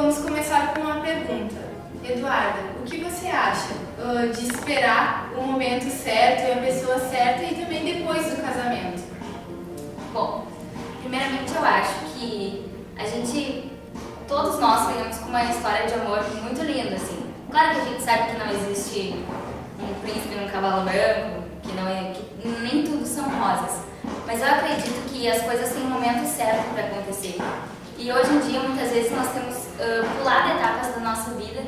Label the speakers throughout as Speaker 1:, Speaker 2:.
Speaker 1: vamos começar com uma pergunta. Eduarda, o que você acha de esperar o momento certo e a pessoa certa e também depois do casamento?
Speaker 2: Bom, primeiramente eu acho que todos nós venhamos com uma história de amor muito linda, assim. Claro que a gente sabe que não existe um príncipe num cavalo branco, que nem tudo são rosas. Mas eu acredito que as coisas têm um momento certo para acontecer. E hoje em dia, muitas vezes, nós temos pulado etapas da nossa vida,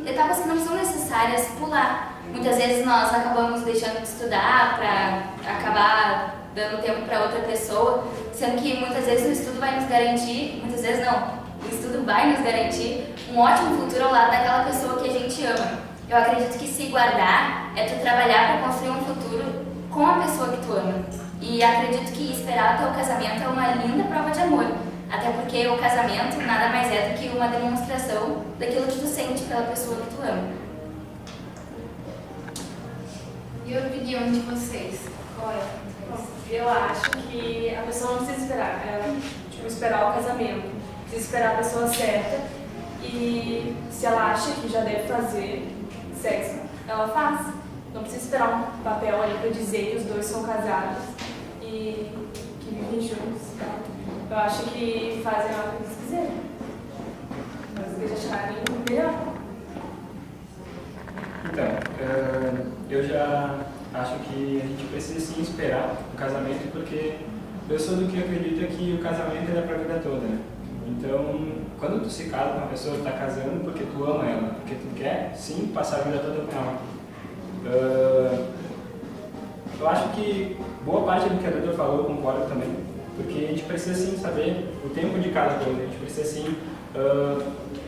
Speaker 2: etapas que não são necessárias pular. Muitas vezes nós acabamos deixando de estudar para acabar dando tempo para outra pessoa, sendo que muitas vezes o estudo vai nos garantir, muitas vezes não, o estudo vai nos garantir um ótimo futuro ao lado daquela pessoa que a gente ama. Eu acredito que se guardar é tu trabalhar para construir um futuro com a pessoa que tu ama. E acredito que esperar até o casamento é uma linda prova de amor. Até porque o casamento nada mais é do que uma demonstração daquilo que tu sente pela pessoa que tu ama.
Speaker 1: E a opinião de vocês? Qual é?
Speaker 3: Eu acho que a pessoa não precisa esperar, esperar o casamento, precisa esperar a pessoa certa e se ela acha que já deve fazer sexo, ela faz. Não precisa esperar um papel ali para dizer que os dois são casados e que vivem juntos. Tá? Eu acho que fazem a hora que eles quiserem. Mas eles acharem melhor.
Speaker 4: Então, eu já acho que a gente precisa sim esperar o casamento, porque eu sou do que acredita que o casamento é para a vida toda, né? Então, quando tu se casa com uma pessoa, tu tá casando porque tu ama ela, porque tu quer sim passar a vida toda com ela. Eu acho que boa parte do que a doutora falou eu concordo também, porque a gente precisa sim saber o tempo de cada coisa, a gente precisa sim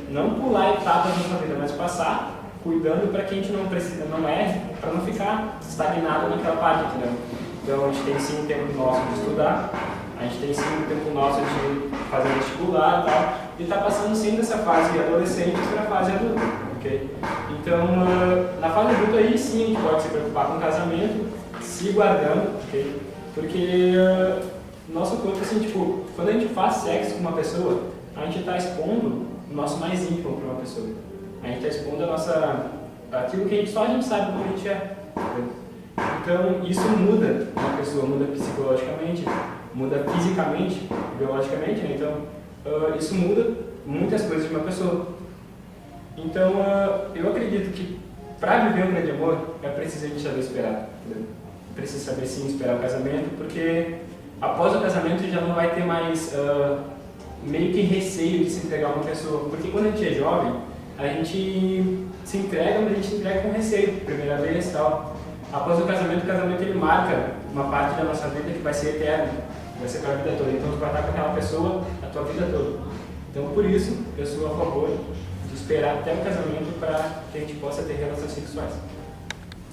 Speaker 4: não pular etapas na nossa vida, mas passar cuidando para que a gente não erre, para não ficar estagnado naquela parte, entendeu? Então a gente tem sim um tempo nosso de estudar, a gente tem sim um tempo nosso de fazer vestibular e tal, e tá passando sim dessa fase adolescente para a fase adulta, ok? Então na fase adulta aí sim a gente pode se preocupar com o casamento, se guardando, ok? Porque nosso corpo, assim, tipo, quando a gente faz sexo com uma pessoa, a gente está expondo o nosso mais íntimo para uma pessoa. A gente está expondo aquilo que só a gente sabe como a gente é. Então, isso muda uma pessoa, muda psicologicamente, muda fisicamente, biologicamente, né? Então, isso muda muitas coisas de uma pessoa. Então, eu acredito que para viver um grande amor, é preciso a gente saber esperar, entendeu? Precisa saber sim esperar o casamento, porque após o casamento já não vai ter mais meio que receio de se entregar a uma pessoa. Porque quando a gente é jovem, a gente se entrega, mas a gente se entrega com receio, primeira vez e tal. Após o casamento ele marca uma parte da nossa vida que vai ser eterna, vai ser para a vida toda. Então tu vai estar com aquela pessoa a tua vida toda. Então por isso eu sou a favor de esperar até o casamento para que a gente possa ter relações sexuais.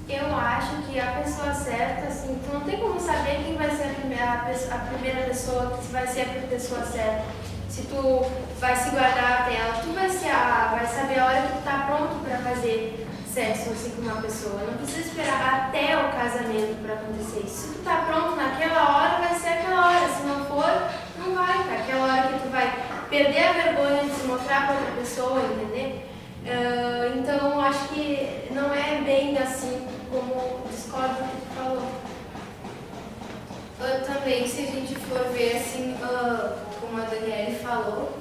Speaker 5: Eu acho que a pessoa certa, assim, tu não tem como saber quem vai ser a primeira pessoa, se vai ser a pessoa certa. Se tu vai se guardar até ela, tu vai saber a hora que tu tá pronto para fazer sexo assim, com uma pessoa. Não precisa esperar até o casamento para acontecer isso. Se tu tá pronto naquela hora, vai ser aquela hora. Se não for, não vai. Tá? Aquela hora que tu vai perder a vergonha de se mostrar para outra pessoa, entender? Então, acho que não é bem assim como discordo do que tu falou.
Speaker 1: Também, se a gente for ver assim, como a Daniele falou,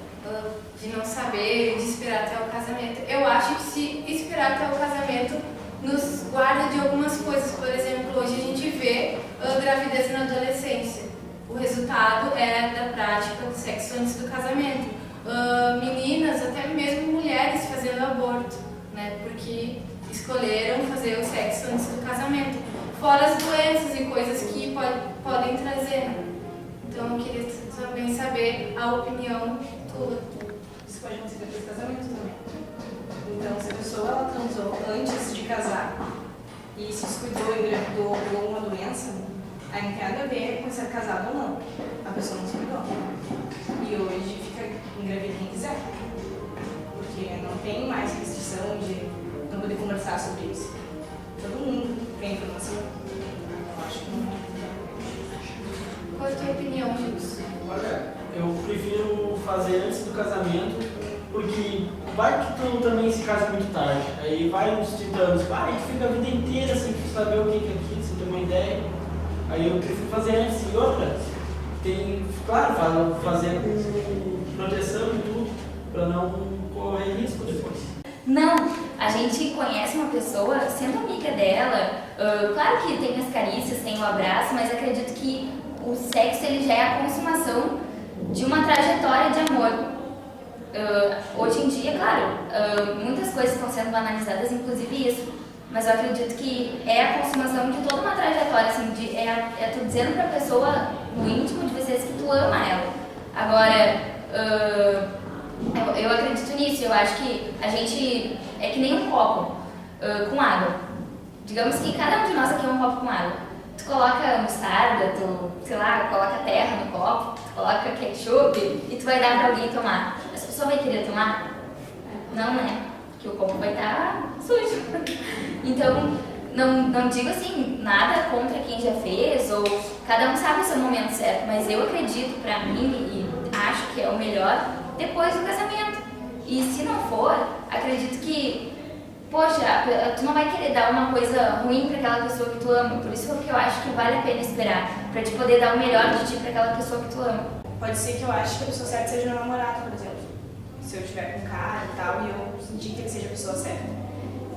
Speaker 1: de não saber, de esperar até o casamento, eu acho que se esperar até o casamento nos guarda de algumas coisas. Por exemplo, hoje a gente vê gravidez na adolescência. O resultado é da prática do sexo antes do casamento. Meninas, até mesmo mulheres fazendo aborto, né, porque escolheram fazer o sexo antes do casamento. Fora as doenças e coisas que podem trazer. Então eu queria também saber a opinião tua.
Speaker 3: Isso pode acontecer depois do casamento também. Então, se a pessoa ela transou antes de casar e se descuidou, engravidou ou pegou uma doença, aí não tem nada a ver com ser casado ou não. A pessoa não se cuidou. E hoje fica engravida quem quiser. Porque não tem mais restrição de não poder conversar sobre isso. Todo mundo tem informação. Eu acho que não é.
Speaker 1: Qual é a tua opinião, Gilson?
Speaker 6: Olha, eu prefiro fazer antes do casamento Porque vai que tu também se casa muito tarde, aí vai uns 30 anos, vai, tu fica a vida inteira sem saber o que é aquilo, sem ter uma ideia. Aí eu prefiro fazer antes. E outra, tem, claro, fazer com proteção e tudo, para não correr risco depois.
Speaker 2: Não, a gente conhece uma pessoa, sendo amiga dela, claro que tem as carícias, tem o abraço, mas acredito que o sexo ele já é a consumação de uma trajetória de amor. Hoje em dia, claro, muitas coisas estão sendo banalizadas, inclusive isso, mas eu acredito que é a consumação de toda uma trajetória, assim, é tu dizendo pra pessoa no íntimo de vocês que tu ama ela. Agora, eu acredito nisso, eu acho que a gente é que nem um copo com água. Digamos que cada um de nós aqui é um copo com água. Tu coloca mostarda, tu, sei lá, coloca terra no copo, tu coloca ketchup e tu vai dar pra alguém tomar. Essa pessoa vai querer tomar? Não, né? Porque o copo vai estar sujo. Então, não digo assim, nada contra quem já fez, ou cada um sabe o seu momento certo, mas eu acredito pra mim e acho que é o melhor depois do casamento. E se não for, acredito que, poxa, tu não vai querer dar uma coisa ruim pra aquela pessoa que tu ama. Por isso que eu acho que vale a pena esperar, pra te poder dar o melhor de ti pra aquela pessoa que tu ama.
Speaker 3: Pode ser que eu ache que a pessoa certa seja meu namorado, por exemplo. Se eu estiver com um cara e tal, e eu sentir que ele seja a pessoa certa.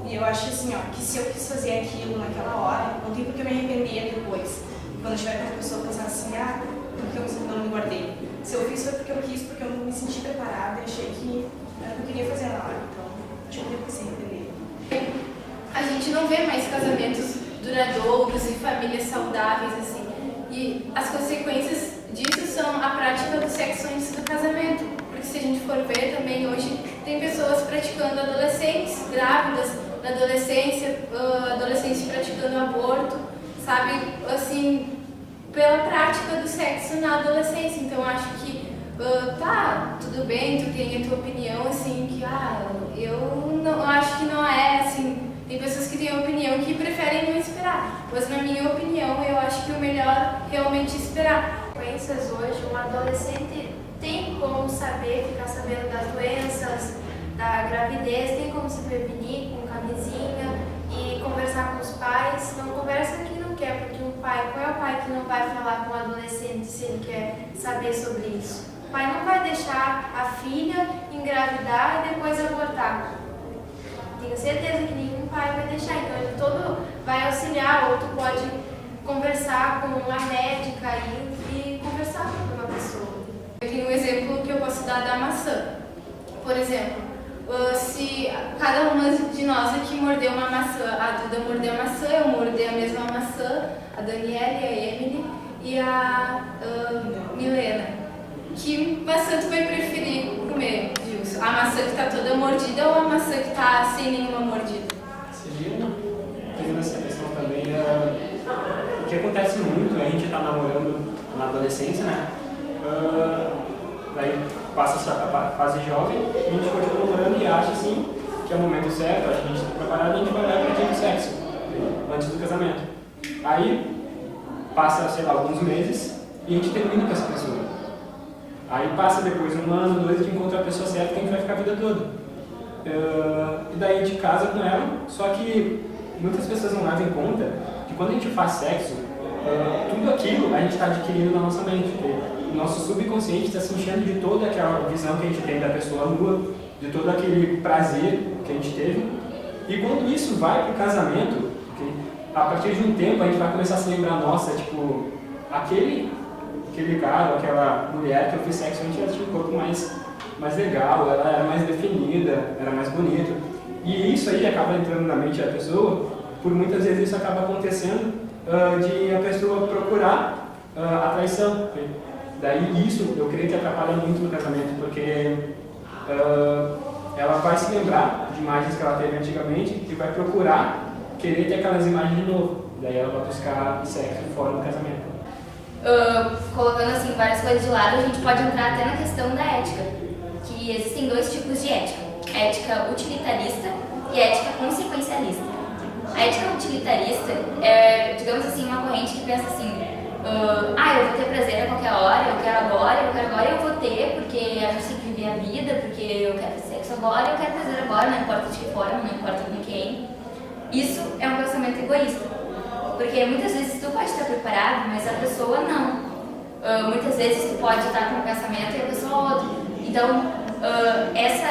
Speaker 3: E eu acho assim, ó, que se eu quis fazer aquilo naquela hora, não tem por que eu me arrepender depois. Quando eu estiver com a pessoa pensar assim, por que eu não me guardei? Se eu fiz foi porque eu quis, porque eu não me senti preparada e achei que era o que eu queria fazer na hora. Então, tipo, depois se arrepender.
Speaker 1: A gente não vê mais casamentos duradouros e famílias saudáveis, assim. E as consequências disso são a prática do sexo antes do casamento. Porque se a gente for ver também hoje, tem pessoas praticando adolescentes, grávidas na adolescência, adolescentes praticando aborto, sabe? Assim, pela prática do sexo na adolescência. Então acho que tá, tudo bem, tu tem a tua opinião, assim, que eu não acho que não é assim. Tem pessoas que têm a opinião que preferem não esperar, mas na minha opinião eu acho que o melhor realmente é esperar.
Speaker 5: Doenças hoje, um adolescente tem como ficar sabendo das doenças, da gravidez, tem como se prevenir com camisinha e conversar com os pais. Não conversa quem não quer, porque qual é o pai que não vai falar com o adolescente se ele quer saber sobre isso? O pai não vai deixar a filha engravidar e depois abortar. Tenho certeza que nenhum pai vai deixar, então ele todo vai auxiliar, ou tu pode conversar com uma médica e conversar com uma pessoa.
Speaker 1: Eu tenho um exemplo que eu posso dar da maçã. Por exemplo, se cada uma de nós aqui mordeu uma maçã, a Duda mordeu a maçã, eu mordei a mesma maçã, a Daniela, a Emily e a Milena. Que maçã tu vai preferir comer, Gilson? A maçã que tá toda mordida ou a maçã que tá sem nenhuma mordida?
Speaker 4: Seria tendo essa questão também, o que acontece muito, a gente tá namorando na adolescência, né? Daí passa essa fase jovem, a gente continua namorando e acha assim que é o momento certo, acha que a gente está preparado e a gente vai lá para o sexo antes do casamento. Aí passa, sei lá, alguns meses e a gente termina com essa pessoa. Aí passa depois 1 ano, 2, a gente encontra a pessoa certa que a gente vai ficar a vida toda. E daí a gente casa com ela, só que muitas pessoas não levam em conta que quando a gente faz sexo, tudo aquilo a gente está adquirindo na nossa mente. O nosso subconsciente está se enchendo de toda aquela visão que a gente tem da pessoa nua, de todo aquele prazer que a gente teve. E quando isso vai para o casamento, a partir de um tempo a gente vai começar a se lembrar, nossa, tipo, aquele cara, aquela mulher que eu fiz sexo, a gente já tinha um corpo mais legal, ela era mais definida, era mais bonita. E isso aí acaba entrando na mente da pessoa, por muitas vezes isso acaba acontecendo de a pessoa procurar a traição. Daí isso eu creio que atrapalha muito no casamento, porque ela vai se lembrar de imagens que ela teve antigamente e vai procurar querer ter aquelas imagens de novo. Daí ela vai buscar sexo fora do casamento.
Speaker 2: Colocando assim várias coisas de lado, a gente pode entrar até na questão da ética, que existem 2 tipos de ética: ética utilitarista e ética consequencialista. A ética utilitarista é, digamos assim, uma corrente que pensa assim: eu vou ter prazer a qualquer hora, eu quero agora, eu vou ter porque a gente tem que viver a vida, porque eu quero isso agora e eu quero fazer agora, não importa de que forma, não importa com quem. Isso é um pensamento egoísta. Porque muitas vezes tu pode estar preparado, mas a pessoa não. Muitas vezes tu pode estar com um pensamento e a pessoa outro. Então, essa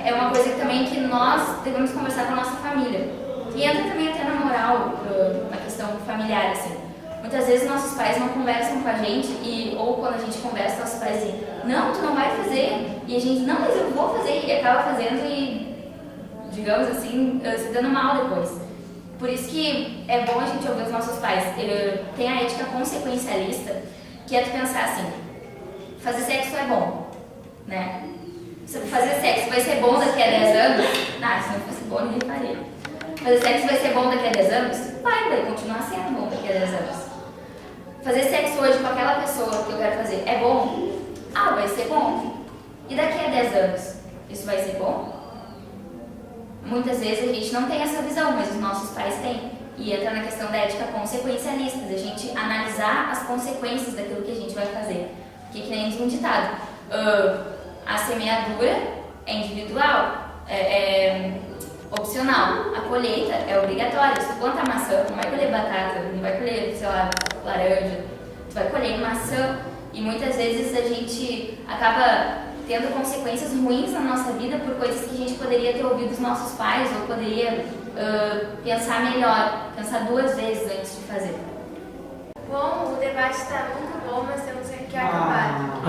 Speaker 2: é uma coisa que também que nós devemos conversar com a nossa família. E entra também até na moral, na questão familiar, assim. Muitas vezes nossos pais não conversam com a gente, ou quando a gente conversa, nossos pais dizem, não, tu não vai fazer. E a gente, não, mas eu vou fazer. E acaba fazendo e, digamos assim, se dando mal depois. Por isso que é bom a gente ouvir os nossos pais. Tem a ética consequencialista, que é tu pensar assim, fazer sexo é bom, né? Fazer sexo vai ser bom daqui a 10 anos? Ah, se não fosse bom, ninguém faria. Fazer sexo vai ser bom daqui a 10 anos? Vai continuar sendo bom daqui a 10 anos. Fazer sexo hoje com aquela pessoa que eu quero fazer é bom? Ah, vai ser bom. E daqui a 10 anos, isso vai ser bom? Muitas vezes a gente não tem essa visão, mas os nossos pais têm. E entra na questão da ética consequencialista, da gente analisar as consequências daquilo que a gente vai fazer. Porque que nem diz um ditado, a semeadura é individual, é opcional. A colheita é obrigatória. Se tu plantar maçã, tu não vai colher batata, não vai colher, sei lá, laranja. Tu vai colher maçã. E muitas vezes a gente acaba tendo consequências ruins na nossa vida por coisas que a gente poderia ter ouvido dos nossos pais ou poderia pensar melhor, pensar 2 vezes antes de fazer.
Speaker 5: Bom, o debate está muito bom, mas temos que acabar.